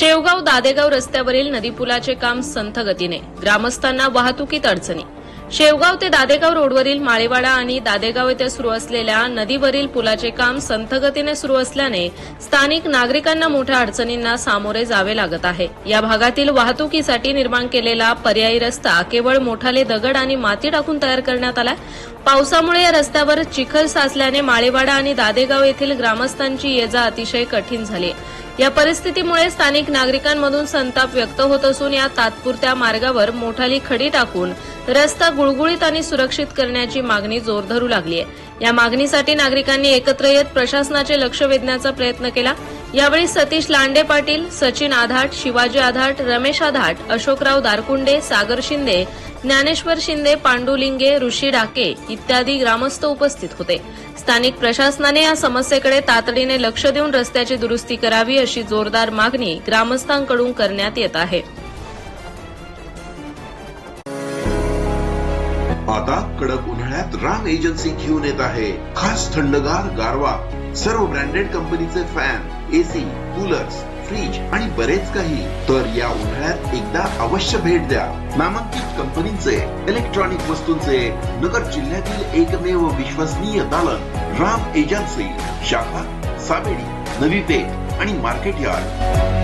शेवगाव दादेगाव रस्त्यावरील नदीपुलाचे काम संथ गतीने, ग्रामस्थांना वाहतुकीत अडचणी। शेवगाव ते दादेगाव रोडवरील माळेवाडा आणि दादेगाव येथे सुरू असलेल्या नदीवरील पुलाचे काम संथ गतीने सुरू असल्याने स्थानिक नागरिकांना मोठ्या अडचणींना सामोरे जावे लागत आहे। या भागातील वाहतुकीसाठी निर्माण केलेला पर्यायी रस्ता केवळ मोठाले दगड आणि माती टाकून तयार करण्यात आला। पावसामुळे या रस्त्यावर चिखल साचल्याने माळेवाडा आणि दादेगाव येथील ग्रामस्थांची ये-जा अतिशय कठीण झाली। या परिस्थितीमुळे स्थानिक नागरिकांमधून संताप व्यक्त होत असून या तात्पुरत्या मार्गावर मोठाली खडी टाकून रस्ता गुळगुळीत आणि सुरक्षित करण्याची मागणी जोर धरू लागली आहे। या मागणीसाठी नागरिकांनी एकत्र येत प्रशासनाचे लक्ष वेधण्याचा प्रयत्न केला। यावेळी सतीश लांडे पाटील, सचिन आधाट, शिवाजी आधाट, रमेश आधाट, अशोकराव दारकुंडे, सागर शिंदे, ज्ञानेश्वर शिंदे, पांडुलिंगे, ऋषी डाके इत्यादी ग्रामस्थ उपस्थित होते। स्थानिक प्रशासनाने या समस्येकडे तातडीने लक्ष देऊन रस्त्याची दुरुस्ती करावी अशी जोरदार मागणी ग्रामस्थांकडून करण्यात येत आहे। आता कडक उन्हाळ्यात राम एजन्सी घेऊन येत आहे खास थंडगार गारवा, सर्व ब्रँडेड कंपनीचे फॅन, एसी, कूलर्स, फ्रीज आणि बरेच काही। तर या उन्हाळ्यात एकदा अवश्य भेट द्या नामांकित कंपनीचे इलेक्ट्रॉनिक वस्तूंचे नगर जिल्ह्यातील एकमेव विश्वसनीय दालन राम एजन्सी, शाखा सावेडी, नवी पेठ आणि मार्केट यार्ड।